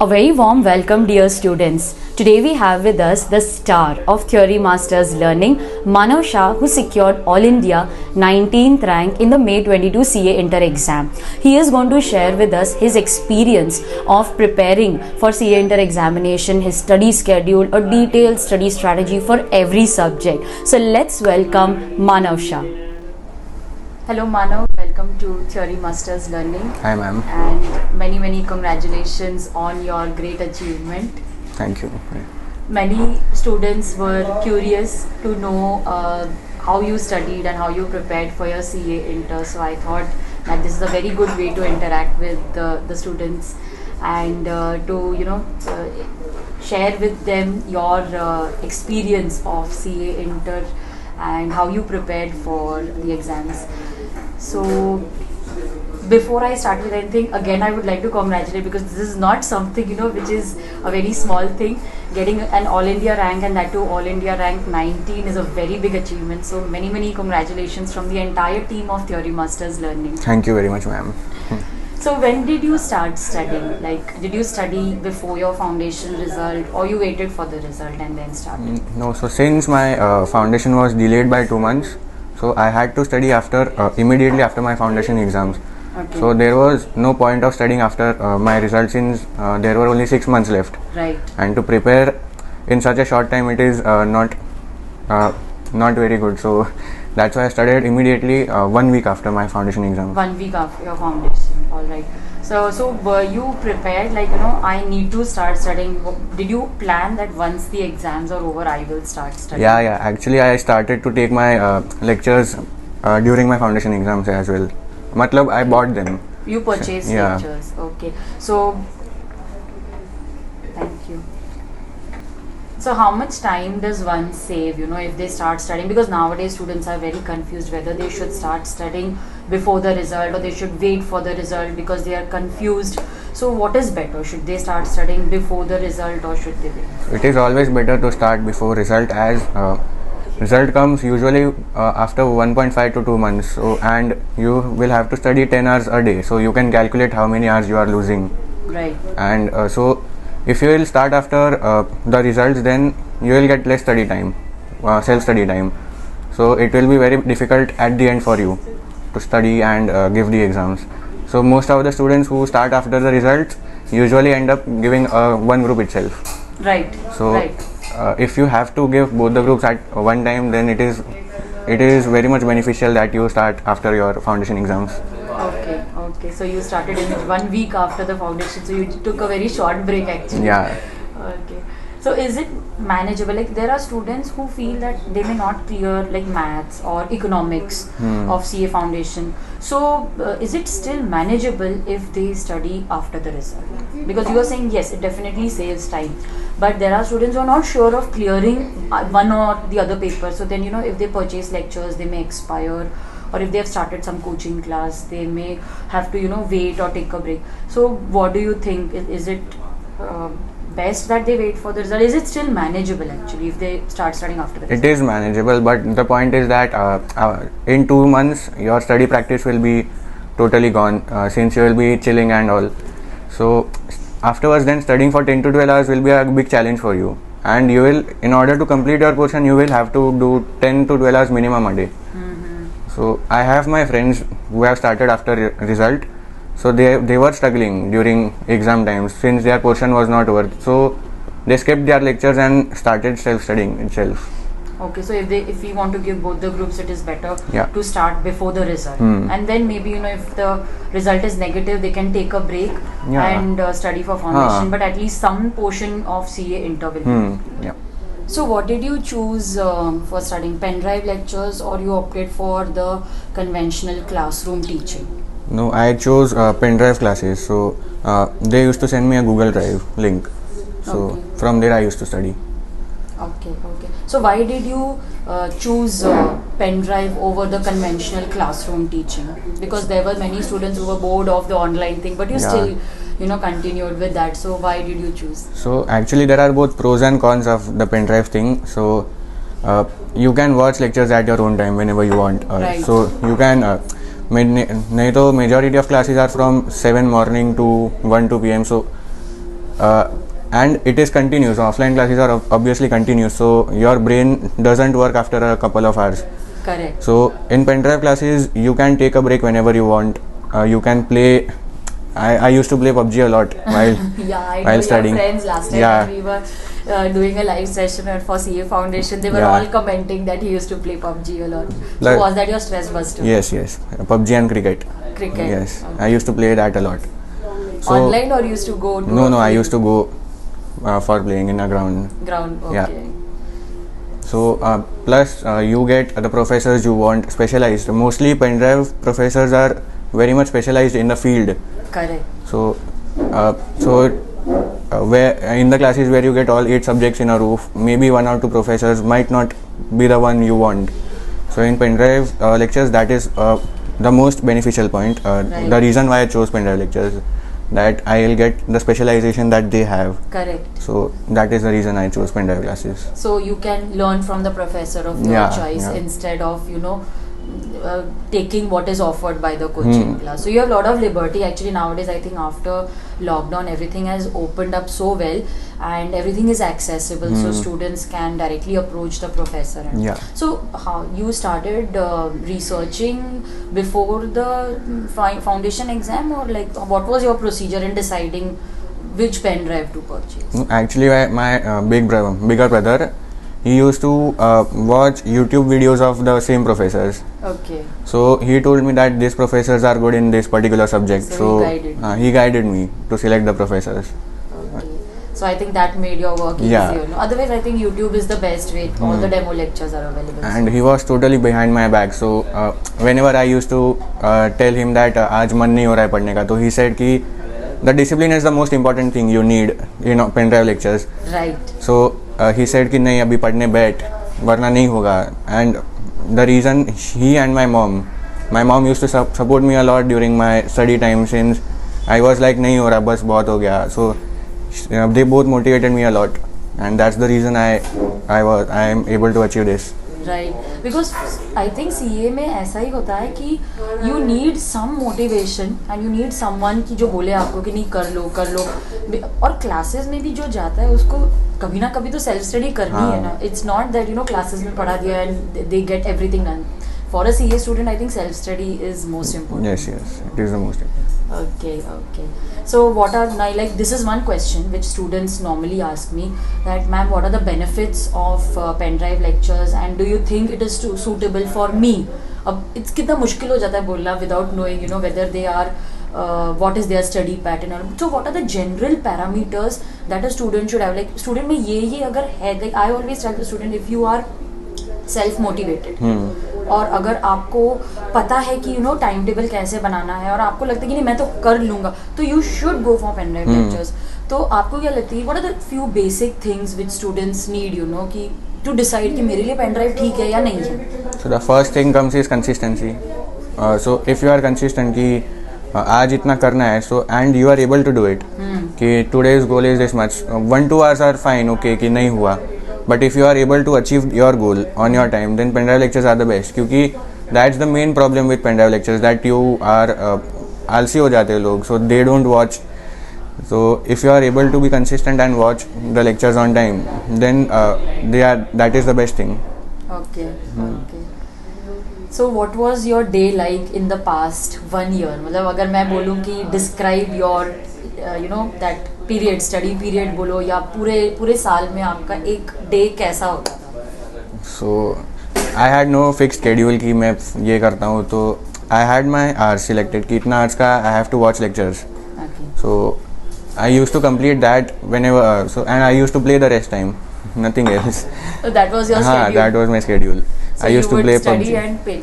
A very warm welcome, dear students. Today we have with us the star of Theory Masters Learning, Manav Shah, who secured All India 19th rank in the May 22 CA Inter exam. He is going to share with us his experience of preparing for CA Inter examination, his study schedule, a detailed study strategy for every subject. So let's welcome Manav Shah. Hello Manav, welcome to Theory Masters Learning. Hi ma'am. And many congratulations on your great achievement. Thank you. Many students were curious to know how you studied and how you prepared for your CA Inter. So I thought that this is a very good way to interact with the students and to share with them your experience of CA Inter and how you prepared for the exams. So before I start with anything, again I would like to congratulate, because this is not something which is a very small thing. Getting an All India rank, and that too All India rank 19, is a very big achievement. So many congratulations from the entire team of Theory Masters Learning. Thank you very much ma'am. So when did you start studying? Like, did you study before your foundation result, or you waited for the result and then started? No, so since my foundation was delayed by 2 months, so I had to study immediately after my foundation exams. Okay. So there was no point of studying after my results, since there were only 6 months left. Right. And to prepare in such a short time, it is not very good. So that's why I studied immediately 1 week after my foundation exam. 1 week after your foundation. All right. So were you prepared? Like, I need to start studying. Did you plan that once the exams are over, I will start studying? Yeah. Actually, I started to take my lectures during my foundation exams as well. Matlab, I bought them. You purchased lectures. Okay. So, thank you. So how much time does one save, if they start studying? Because nowadays students are very confused whether they should start studying before the result or they should wait for the result, because they are confused. So what is better? Should they start studying before the result or should they wait? It is always better to start before result, as result comes usually after 1.5 to 2 months. So, and you will have to study 10 hours a day. So you can calculate how many hours you are losing. Right. And so if you will start after the results, then you will get less study time, self-study time. So it will be very difficult at the end for you to study and give the exams. So most of the students who start after the results usually end up giving one group itself. Right. So right. If you have to give both the groups at one time, then it is very much beneficial that you start after your foundation exams. Okay. So you started in 1 week after the foundation. So you took a very short break actually. Yeah. Okay. So is it manageable? Like, there are students who feel that they may not clear like maths or economics of CA foundation. So is it still manageable if they study after the result? Because you are saying yes, it definitely saves time. But there are students who are not sure of clearing one or the other paper. So then, if they purchase lectures, they may expire. Or if they have started some coaching class, they may have to, wait or take a break. So what do you think? Is it best that they wait for the result? Is it still manageable actually if they start studying after the result? It is manageable, but the point is that in 2 months, your study practice will be totally gone, since you will be chilling and all. So afterwards, then studying for 10 to 12 hours will be a big challenge for you. And you will, in order to complete your portion, you will have to do 10 to 12 hours minimum a day. So I have my friends who have started after result. So they were struggling during exam times since their portion was not over. So they skipped their lectures and started self-studying itself. Okay, so if we want to give both the groups, it is better to start before the result. And then maybe, if the result is negative, they can take a break and study for foundation. But at least some portion of CA Inter will be. Yeah. So what did you choose for studying? Pen drive lectures, or you opted for the conventional classroom teaching? No, I chose pen drive classes. So they used to send me a Google Drive link. So from there I used to study. Okay. So why did you choose pen drive over the conventional classroom teaching? Because there were many students who were bored of the online thing, but you still continued with that. So why did you choose? So actually there are both pros and cons of the pen drive thing. So you can watch lectures at your own time whenever you want. Right. So you can नहीं तो majority of classes are from 7 morning to 1 2 p.m. So and it is continuous. Offline classes are obviously continuous, so your brain doesn't work after a couple of hours. Correct. So in pen drive classes you can take a break whenever you want. You can play. I used to play PUBG a lot while Yeah, I while know studying. your friends last time Yeah. when we were doing a live session for CA Foundation, they were Yeah. all commenting that he used to play PUBG a lot. So Like- was that your stress buster? Yes, PUBG and cricket. Cricket. Yes, Okay. I used to play that a lot. So Online or used to go to no, a I field? used to go for playing in a ground. Ground. Okay. Yeah. So plus you get the professors you want specialized. Mostly pen drive professors are very much specialized in the field. Correct. So where in the classes where you get all 8 subjects in a roof, maybe 1 or 2 professors might not be the one you want. So in pen drive lectures, that is the most beneficial point. Right. The reason why I chose pen drive lectures, that I'll get the specialization that they have. Correct. So that is the reason I chose pen drive classes. So you can learn from the professor of your Yeah, choice yeah. instead of taking what is offered by the coaching class. So you have a lot of liberty. Actually nowadays I think after lockdown everything has opened up so well and everything is accessible, so students can directly approach the professor. And Yeah. So how you started researching before the foundation exam, or like what was your procedure in deciding which pen drive to purchase? Actually, my bigger brother, he used to watch YouTube videos of the same professors. Okay. So he told me that these professors are good in this particular subject. So he guided you. He guided me to select the professors. Okay. So I think that made your work Yeah. easier. No? Otherwise, I think YouTube is the best way. All the demo lectures are available. And he was totally behind my back. So whenever I used to tell him that आज मन नहीं हो रहा है पढ़ने का, तो he said कि the discipline is the most important thing you need in pen drive lectures. Right. So he said कि नहीं अभी पढ़ने बैठ वरना नहीं होगा. And the reason, he and my mom used to support me a lot during my study time, since I was like नहीं हो रहा बस बहुत हो गया. So they both motivated me a lot, and that's the reason I am able to achieve this. Right. Because I think CA में ऐसा ही होता है कि you need some motivation and you need someone कि जो बोले आपको कि नहीं कर लो. और classes में भी जो जाता है उसको कभी ना कभी तो self study करनी है ना. It's not that classes में पढ़ा दिया and they get everything done. For a CA student, I think self study is most important. Yes, it is the most important. Okay. So what are this is one question which students normally ask me, that ma'am, what are the benefits of pen drive lectures and do you think it is suitable for me? अब it's कितना मुश्किल हो जाता है बोलना without knowing whether they are what is their study pattern, or so what are the general parameters that a student should have, like student में ये अगर है, like I always tell the student, if you are self motivated और अगर आपको पता है कि टाइम टेबल कैसे बनाना है और आपको लगता है कि नहीं मैं तो कर लूँगा, तो you should go for pen drive lectures. तो आपको क्या लगती है, what are the few basic things which students need कि टू डिसाइड कि मेरे लिए पेन ड्राइव ठीक है या नहीं है? So the first thing comes is consistency. So if you are consistent कि आज इतना करना है, so and you are able to do it, कि today's goal is this much, 1-2 hours are fine, okay कि नहीं हुआ. But if you are able to achieve your goal on your time, then pen drive lectures are the best. क्योंकि that's the main problem with pen drive lectures, that you are आलसी हो जाते हैं लोग, so they don't watch. So if you are able to be consistent and watch the lectures on time, then that is the best thing. Okay. So what was your day like in the past 1 year? मतलब अगर मैं बोलूँ कि describe your that period, study period बोलो, या पूरे साल में आपका एक डे कैसा होता था? So I had no fixed schedule कि मैं ये करता हूँ, तो I had my hours selected कि इतना hours का I have to watch lectures. Okay. So I used to complete that whenever, and I used to play the rest time, nothing else. So that was your schedule? That was my schedule. So I used you to play would study PUBG. and play?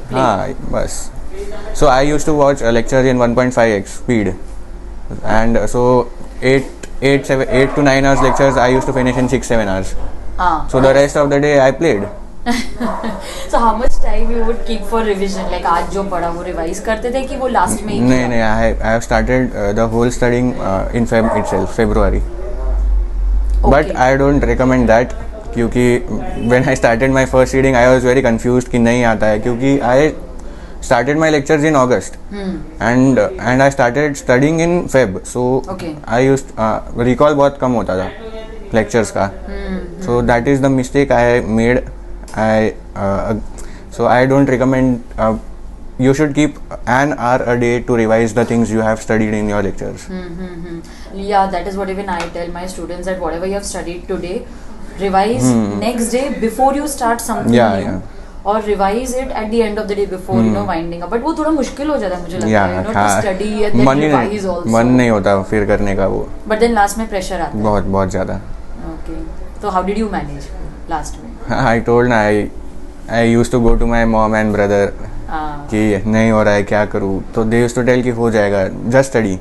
बस. So I used to watch lectures in 1.5x speed, and so 8 to 9 hours lectures I used to finish in 6-7 hours. So the rest of the day I played. So how much time you would keep for revision? Like आज जो पढ़ा वो revise करते थे कि वो last में ही? नहीं, I have started the whole studying in February. Okay. But I don't recommend that, क्योंकि when I started my first reading I was very confused कि नहीं आता है, क्योंकि I started my lectures in August, and I started studying in Feb. So Okay. I used recall बहुत कम होता था lectures का. So that is the mistake I made. So I don't recommend. You should keep an hour a day to revise the things you have studied in your lectures. Yeah, that is what even I tell my students, that whatever you have studied today, revise next day before you start something Yeah, new. yeah. Or revise it at the end of the day before winding up. But वो थोड़ा मुश्किल हो जाता है मुझे लगता है, to study and then revise also. मन नहीं होता फिर करने का वो. But then last में pressure आता है. बहुत बहुत ज़्यादा. Okay. So how did you manage last में? I told I used to go to my mom and brother कि नहीं हो रहा है क्या करूँ, तो they used to tell कि हो जाएगा, just study,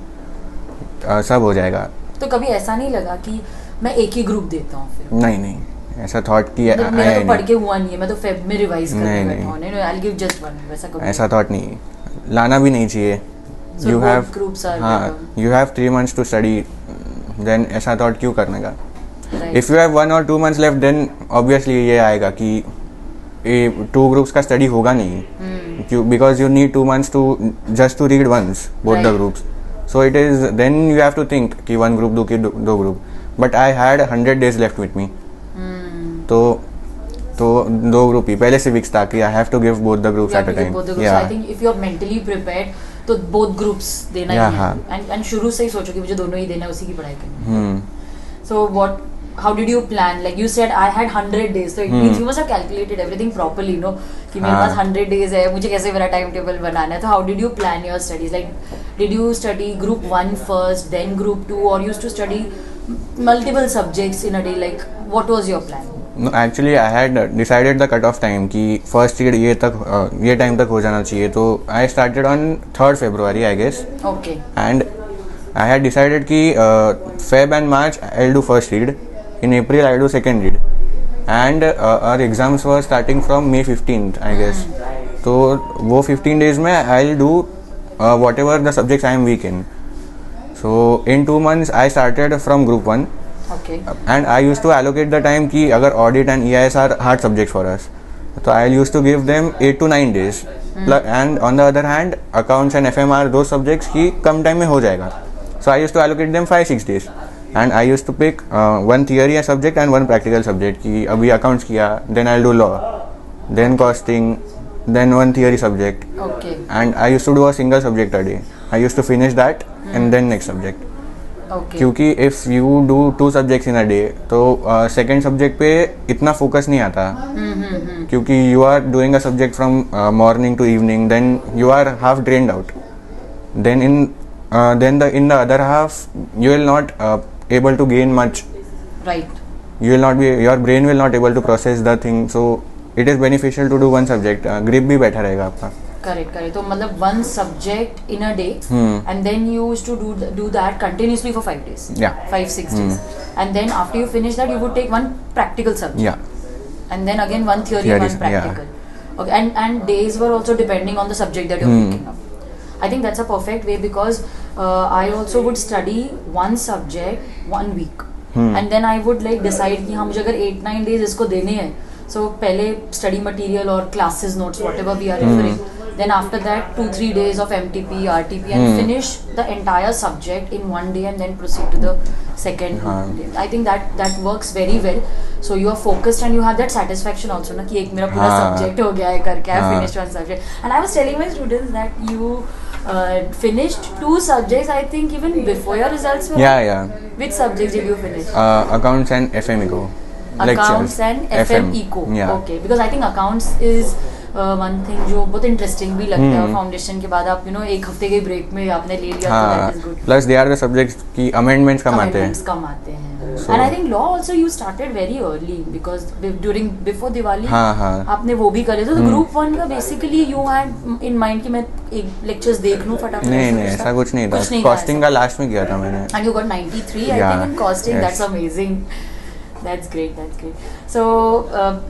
सब हो जाएगा. तो कभी ऐसा नहीं लगा कि मैं एक ही ग्रुप देता हूँ फिर? नहीं ऐसा थॉट कि मेरा तो पढ़ के हुआ नहीं है, मैं तो फेब में रिवाइज करने बैठा हूँ. नहीं, I'll give just one. वैसा कभी ऐसा थॉट नहीं, लाना भी नहीं चाहिए. So you both have groups are हाँ, you have 3 months to study, then ऐसा थॉट क्यों करने का. Right. If you have 1 or 2 months left, then obviously ये आएगा कि 2 groups का स्टडी होगा नहीं, because you need 2 months to just to read once both the Right. groups. So it is, then you have to think कि 1 group दो कि 2 group. But I had 100 days left with me. तो 2 group ही पहले civics था कि I have to give both the groups You have at a to give time. both the groups. Yeah. I think if you are mentally prepared, तो both groups देना ही Yeah, है. हाँ. And शुरू से ही सोचो कि मुझे दोनों ही देना है, उसी की पढ़ाई करनी है. So how did you plan? Like you said, I had 100 days. So it means you must have calculated everything properly, no? कि मेरे पास 100 days है, मुझे कैसे मेरा टाइम टेबल बनाना है. तो how did you plan your studies? Like, did you study group 1 first, then group 2, or used to study multiple subjects in a day? Like, what was your plan? No, actually I had decided the cut-off time कि first year ये time तक हो जाना चाहिए. तो I started on 3rd February, I guess. Okay. And I had decided कि Feb and March I'll do first read. In April I'll do second read. And our exams were starting from May 15th, I guess. तो वो 15 days में I'll do whatever the subjects I am weak in. So in 2 months I started from group 1. Okay. And I used to allocate the time कि अगर audit and EIS are hard subjects for us, so I used to give them 8 to 9 days. And on the other hand, accounts and FM are those subjects कि कम time में हो जाएगा. So I used to allocate them 5-6 days. And I used to pick 1 theory subject and 1 practical subject कि अभी accounts किया, then I'll do law, then costing, then 1 theory subject. Okay. And I used to do a single subject a day. I used to finish that and then next subject. Okay. क्योंकि if you do 2 subjects in a day, तो second subject पे इतना focus नहीं आता. क्योंकि you are doing a subject from morning to evening, then you are half drained out. Then in the other half, you will not able to gain much. Right. Your brain will not able to process the thing. So it is beneficial to do 1 subject. Grip भी बैठा रहेगा आपका. Correct. तो मतलब 1 subject in a day, and then you used to do that continuously for 5 days. Yeah. 5-6 days. And then after you finish that, you would take 1 practical subject. Yeah. And then again 1 theory, Theories, 1 practical. Okay. And days were also depending on the subject that you're picking up. I think that's a perfect way, because I also would study 1 subject 1 week. And then I would like decide कि हाँ मुझे अगर 8-9 days इसको देने हैं, so पहले study material or classes notes whatever we are referring, then after that 2-3 days of MTP, RTP, and finish the entire subject in 1 day, and then proceed to the second day. I think that works very well. So you are focused and you have that satisfaction also ना कि एक मेरा पूरा subject हो गया है करके I finished 1 subject. And I was telling my students that you finished 2 subjects, I think, even before your results were. Yeah. Which subjects did you finish? Accounts and FM Eco. Accounts and FM Eco. Yeah. Okay, because I think accounts is one thing जो बहुत interesting भी लगता है, और foundation के बाद आप एक हफ्ते के ब्रेक में आपने ले लिया, तो that is good. Plus they are the subjects की amendments कम आते हैं. Amendments कम आते हैं. And I think law also you started very early, because before Diwali आपने वो भी करे. तो group 1 का basically you had in mind कि मैं एक lectures देख लूँ फटाफट. नहीं ऐसा कुछ नहीं था. Costing का last में किया था मैंने. And you got 93, I think, in costing. Yes. That's amazing. That's great. So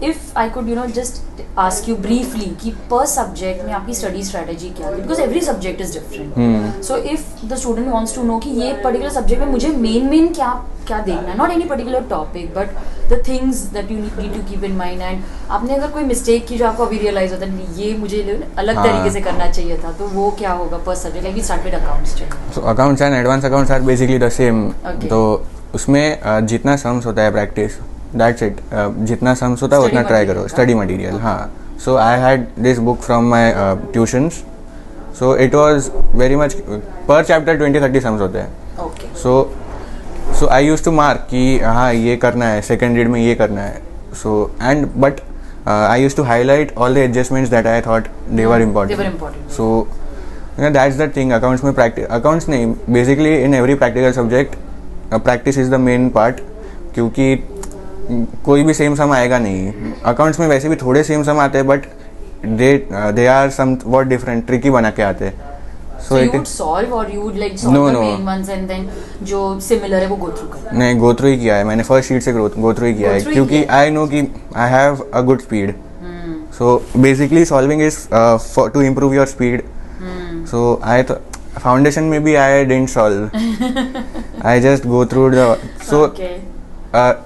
if I could just ask you briefly कि per subject में आपकी study strategy क्या है, because every subject is different. So if the student wants to know कि ये particular subject में मुझे main क्या क्या देखना है, not any particular topic but the things that you need to keep in mind, and आपने अगर कोई मिस्टेक की जो आपको अभी रियलाइज होता है ये मुझे अलग हाँ. तरीके से करना चाहिए था, तो वो क्या होगा पर subject? Like we start with accounts. So accounts and advance accounts are basically the same. Okay. तो उसमें जितना सम्स होता है प्रैक्टिस, दैट्स इट. जितना सम्स होता है Study उतना ट्राई करो. material, study material. हाँ. So I had this book from my tuitions. So it was very much per chapter 20-30 sums होते हैं. Okay. So I use to mark कि हाँ ये करना है, सेकेंड रीड में ये करना है. So and but I use to highlight all the adjustments that I thought they were important. So that's the thing. Accounts में प्रैक्टिस, अकाउंट्स नहीं, basically in every practical subject practice is the main part, क्योंकि कोई भी same सम आएगा नहीं. Accounts में वैसे भी थोड़े सेम सम आते हैं but they are somewhat different, tricky बना के आते हैं. So you would solve or you would like solve the main ones and then जो similar है वो go through करना? नहीं, go through ही किया है मैंने. फर्स्ट शीट से go through ही किया है, क्योंकि आई नो कि I have a good speed. So basically solving is to improve your speed. So I foundation में भी I didn't solve, I just go through the. सो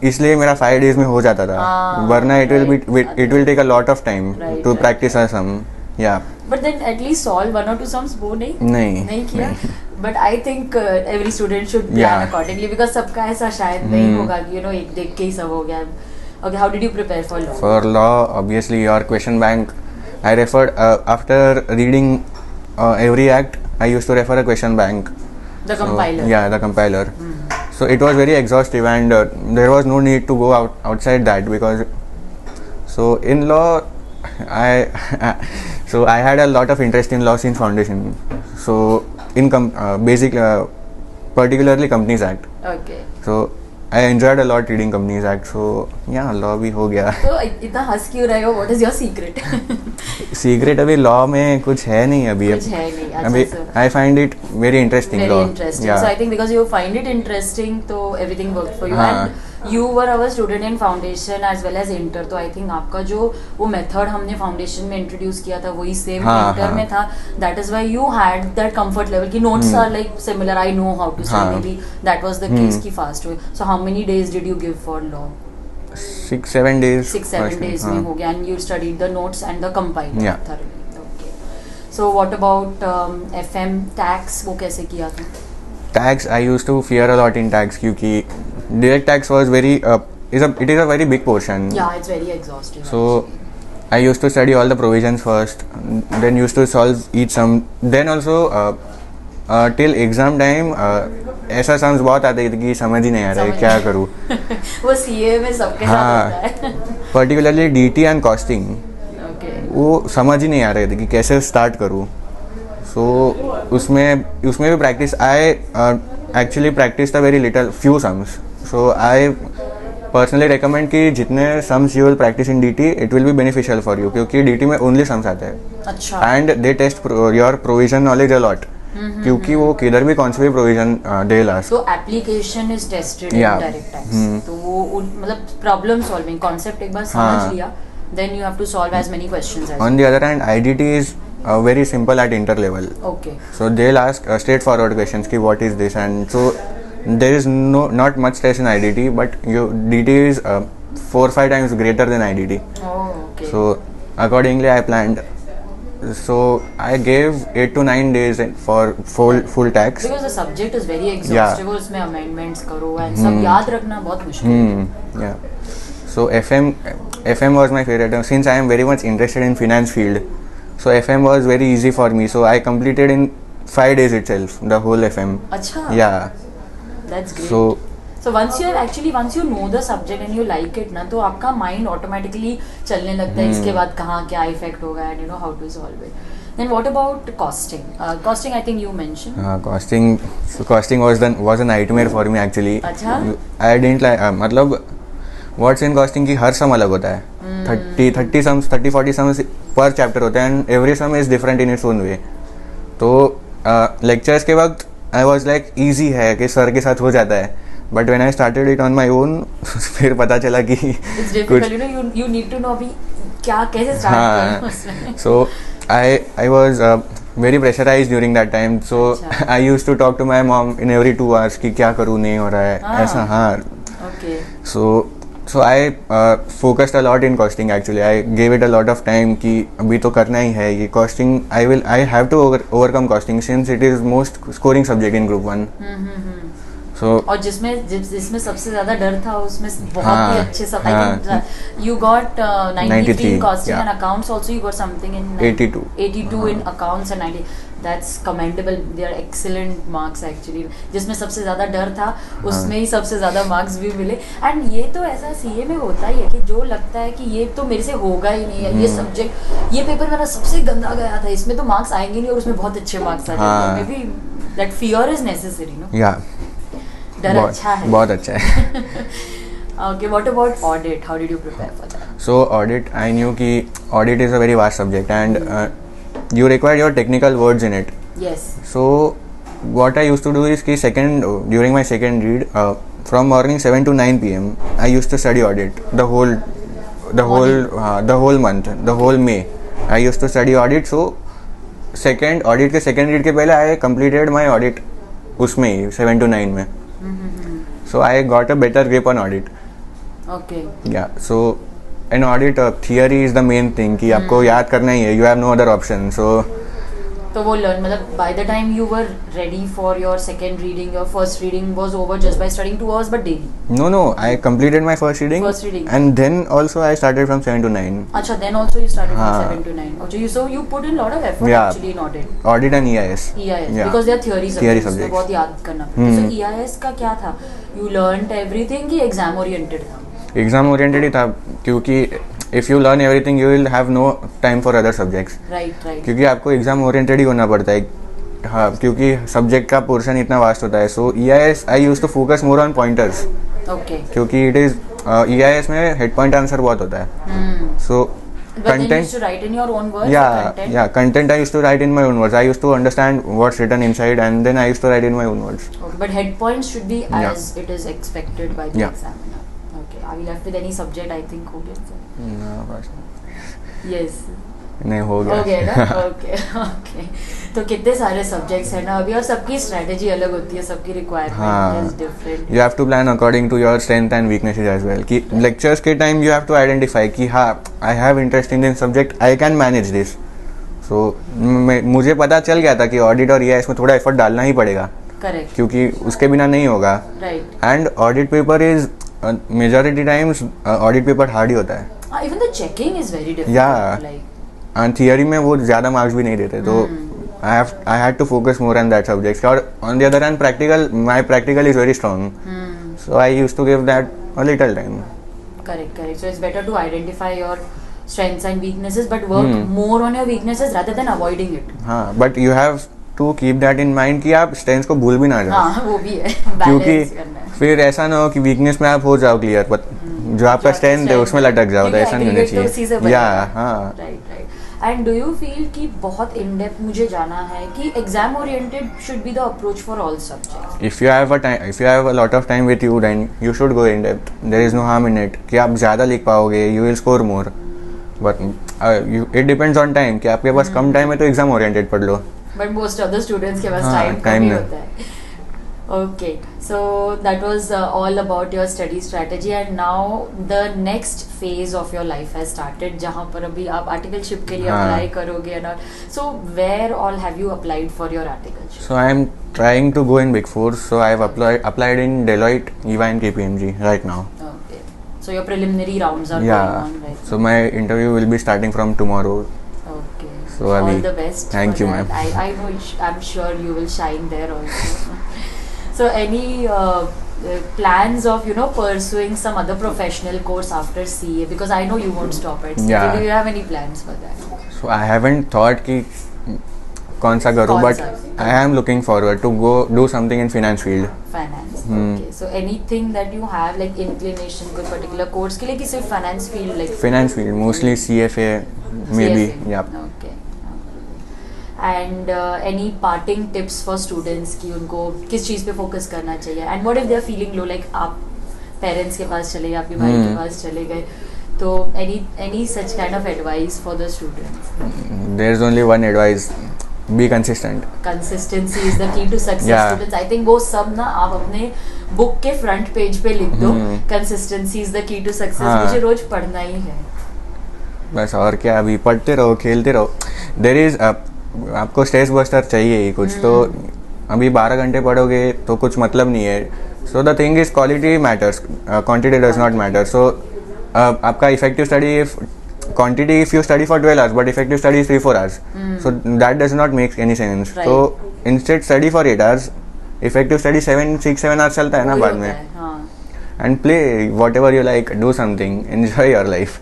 इसलिए मेरा 5 days में हो जाता था. वरना it will take a lot of time to practice a sum. या But then at least solve 1 or 2 sums, वो नहीं किया. But I think every student should plan accordingly because सबका ऐसा शायद नहीं होगा कि एक देख के ही सब हो गया. Okay, how did you prepare for law? For law, obviously your question bank. I referred after reading every act. I used to refer a question bank. The compiler. Yeah, the compiler. So it was very exhaustive, and there was no need to go outside that because. So in law, So I had a lot of interest in law since foundation. So in particularly Companies Act. Okay. So I enjoyed a lot reading Companies Act. So yeah, law भी हो गया. तो इतना हंस क्यों रहे हो? What is your secret? Secret अभी law में कुछ है नहीं अभी. कुछ है नहीं. अभी I find it very interesting. Very law. interesting. Yeah. So I think because you find it interesting, तो everything worked for you. हाँ. And you were our student in foundation as well as inter. तो I think आपका जो वो method हमने foundation में introduce किया था वही same inter में था. That is why you had that comfort level कि notes are like similar. I know how to say. Maybe that was the case की fast way. So how many days did you give for law? 6-7 days. 6-7 days में हो गया. And you studied the notes and the compiler. Yeah. Thoroughly. Okay. So what about FM tax? वो कैसे किया था? Tax, I used to fear a lot in tax क्योंकि direct tax was it is a very big portion. Yeah, it's very exhausting. So I used to study all the provisions first, then used to solve each sum. Then also till exam time ऐसा sums बहुत आते थे कि समझ ही नहीं आ रहा है क्या करूँ. वो CA में सबके साथ होता है. Particularly DT and costing. Okay. वो समझ ही नहीं आ रहे थे कि कैसे स्टार्ट करूँ. So उसमें भी practice. I actually practiced a very little few sums. So I personally recommend कि जितने sums you will practice in DT, it will be beneficial for you क्योंकि DT में only sums आते हैं. अच्छा. And they test your provision knowledge a lot. क्योंकि वो किधर भी कौन सी भी provision they last. So application is tested in direct tax. तो वो मतलब problem solving concept एक बार समझ लिया, then you have to solve as many questions as. On the other hand, IDT is very simple at inter level. Okay. So they'll ask straightforward questions ki what is this, and so there is not much stress in IDT, but DT is 4-5 times greater than IDT. Oh, okay. So accordingly I planned. So I gave 8 to 9 days for full tax. Because the subject is very exhaustive. उसमें amendments करो and सब याद रखना बहुत मुश्किल है. Yeah. So FM was my favorite since I am very much interested in finance field. So FM was very easy for me. So I completed in 5 days itself the whole FM. अच्छा. Yeah. That's great. So once you know the subject and you like it ना, तो आपका mind automatically चलने लगता है इसके बाद कहाँ क्या effect होगा and you know how to solve it. Then what about costing? Costing I think you mentioned. Costing was a nightmare for me actually. अच्छा. I didn't like मतलब what's in costing की हर sum अलग होता है. 30-40 sums per chapter होते हैं and every sum is different in its own way. तो lectures के वक्त I was like easy है कि सर के साथ हो जाता है. But when I started it on my own, फिर पता चला कि it's difficult. You need to know अभी क्या कैसे start करें उसमें. So I was very pressurized during that time. So अच्छा. I used to talk to my mom in every 2 hours कि क्या करूँ, नहीं हो रहा है हाँ. ऐसा. हाँ. Okay. So I focused a lot in costing actually. I gave it a lot of time कि अभी तो करना ही है ये costing. I have to overcome costing since it is most scoring subject in group 1. So और जिसमें सबसे ज्यादा डर था उसमें बहुत हाँ, ही अच्छे सब. हाँ. I think you got 93 in costing yeah. and accounts also. You got something in 82. 82 in accounts and 90. That's commendable. They are excellent marks actually. जिसमें सबसे ज्यादा डर था उसमें ही सबसे ज्यादा मार्क्स भी मिले. एंड ये तो ऐसा सीए में होता ही है कि जो लगता है कि ये तो मेरे से होगा ही नहीं है, ये सब्जेक्ट, ये पेपर मेरा सबसे गंदा गया था, इसमें तो मार्क्स आएंगे नहीं और उसमें बहुत अच्छे मार्क्स आ जाएंगे. Maybe that fear is necessary, no? yeah. डर अच्छा है. बहुत अच्छा है. Okay, what about audit? How did you prepare for that? So audit, I knew कि audit is a very vast subject and you require your technical words in it. Yes. So what I used to do is कि during my second read, from morning 7 to 9 p.m. I used to study audit the whole month, the whole May. I used to study audit. So audit के second read के पहले I completed my audit उसमें ही 7 to 9 में. So I got a better grip on audit. Okay. Yeah. So in audit theory is the main thing कि आपको याद करना ही है. You have no other option. So तो वो learn मतलब by the time you were ready for your second reading, your first reading was over just by studying 2 hours but daily. no, I completed my first reading. And then also I started from 7 to 9. अच्छा, then also you started हाँ. from 7 to 9. Okay, so you put in a lot of effort Yeah. actually in audit. Audit and EIS. EIS Yeah. because they are theory subjects. subjects. तो बहुत याद करना पड़ता है. So EIS का क्या था? You learned everything कि exam oriented था? Exam oriented ही था क्योंकि if you learn everything you will have no time for other subjects. Right. क्योंकि आपको एग्जाम ओरिएंटेड ही होना पड़ता है. हाँ, क्योंकि सब्जेक्ट का पोर्शन इतना वास्ट होता है. So EIS I use to focus more on pointers. Okay. क्योंकि इट इज EIS में हेड पॉइंट आंसर बहुत होता है. सो But then you used to write in your own words. content I used to write in my own words. I used to understand what's written inside and then I used to write in my own words. Okay, but head points should be as it is expected by the Yeah. examiner. Okay, are we left with any subject? I think who did that? No, bas. Yes. नहीं हो गया. Okay, ना? Okay. तो कितने सारे subjects हैं ना अभी और सबकी स्ट्रेटेजी अलग होती है, सबकी requirement is different. You have to plan according to your strength and weaknesses as well. कि lectures के time you have to identify कि हाँ I have interest in this subject, I can manage this. So मुझे पता चल गया था कि ऑडिट और EIS में थोड़ा एफर्ट डालना ही पड़ेगा. करेक्ट. क्योंकि उसके बिना नहीं होगा. Right. And audit paper is majority times audit paper hard ही होता है. Even the checking is very difficult. Yeah. Like theory में वो ज़्यादा मार्क्स भी नहीं देते. तो I had to focus more on that subjects. और on the other hand practical, my practical is very strong. So I use to give that a little time. Correct. So it's better to identify your strengths and weaknesses, but work more on your weaknesses rather than avoiding it. हाँ, but you have to keep that in mind कि आप strengths को भूल भी ना जाओ. हाँ, वो भी है. क्योंकि Balance करना है. फिर ऐसा ना हो कि वीकनेस में आप हो जाओ क्लियर, बट जो आपका स्ट्रेंथ है उसमें लटक जाओ. तो ऐसा नहीं होना चाहिए. या हाँ. Right. And do you feel कि बहुत इन डेप्थ मुझे जाना है कि exam oriented should be the approach for all subjects? If you have a lot of time with you, then you should go in depth. There is no harm in it. कि आप ज़्यादा लिख पाओगे, you will score more. But it depends on time. कि आपके पास कम time है तो exam oriented पढ़ लो. बट मोस्ट अदर स्टूडेंट्स के पास हाँ, टाइम कम time ही नहीं. होता है. Okay, so that was all about your study strategy, and now the next phase of your life has started, जहाँ पर अभी आप articleship के लिए हाँ. apply करोगे and all. So where all have you applied for your articleship? So I am trying to go in Big Four. So I have applied in Deloitte, EY and KPMG right now. Okay, so your preliminary rounds are Yeah. going on right So my interview will be starting from tomorrow. now. Okay, So all अभी the best. thank for you, that. ma'am. I know I'm sure you will shine there also. So any plans of pursuing some other professional course after CA, because I know you won't stop at CA. Yeah. Do you have any plans for that? So I haven't thought कि कौन सा करूँ, कौन but सा? I am looking forward to go do something in finance field. Finance. Okay. So anything that you have like inclination कोई particular course के लिए कि सिर्फ finance field like? Finance field, mostly CFA, maybe. CFA. Yeah. Okay. And any parting tips for students कि उनको किस चीज़ पे focus करना चाहिए? And what if they are feeling low, like आप पेरेंट्स के पास चले गए, आपके भाई के पास चले गए, तो any such kind of advice for the students? There's only one advice. be consistent. Consistency is the key to success Yeah. Students. I think वो सब ना आप अपने बुक के फ्रंट पेज पे लिख दो. Consistency is the key to success. हाँ. मुझे रोज पढ़ना ही है. बस और क्या, अभी पढ़ते रहो, खेलते रहो. देर इज आपको स्ट्रेस बस्टर चाहिए ही कुछ. तो अभी 12 घंटे पढ़ोगे तो कुछ मतलब नहीं है. So the thing is quality matters, quantity does not matter. So आपका effective study, quantity if you study for 12 hours but effective study is 3-4 hours, so that does not make any sense. Right. So instead study for 8 hours, effective study 6-7 hours चलता है ना वही बाद होता में. है, हाँ. And play whatever you like, do something, enjoy your life.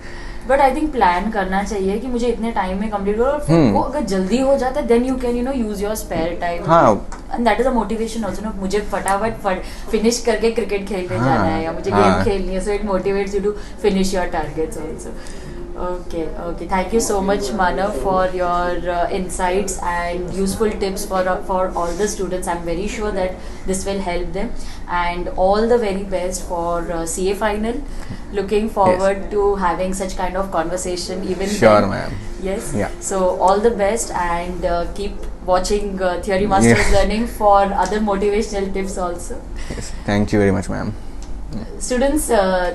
But I think plan करना चाहिए कि मुझे इतने टाइम में कंप्लीट करो. और फिर वो अगर जल्दी हो जाता है then you can use your spare time. हाँ. And that is a motivation also ना. मुझे फटाफट फिनिश करके क्रिकेट खेलने हाँ. जाना है या मुझे हाँ. गेम खेलनी है. So it motivates you to finish your targets also. Okay. Thank you so much, Manav, for your insights and useful tips for all the students. I'm very sure that this will help them. And all the very best for CA final. Looking forward to having such kind of conversation even Sure, then. ma'am. Yes. Yeah. So all the best and keep watching Theory Masters Yeah. Learning for other motivational tips also. Yes. Thank you very much, ma'am. Students,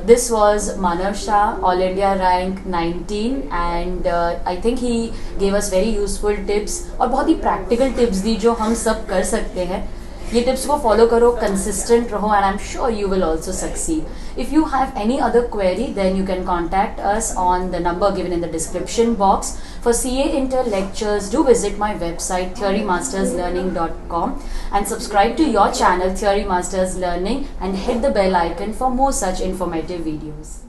this was Manav Shah, All India rank 19, and I think he gave us very useful tips और बहुत ही practical tips दी जो हम सब कर सकते हैं. ये tips को follow करो, consistent रहो, and I'm sure you will also succeed. If you have any other query, then you can contact us on the number given in the description box. For CA Inter lectures, do visit my website theorymasterslearning.com and subscribe to your channel Theory Masters Learning and hit the bell icon for more such informative videos.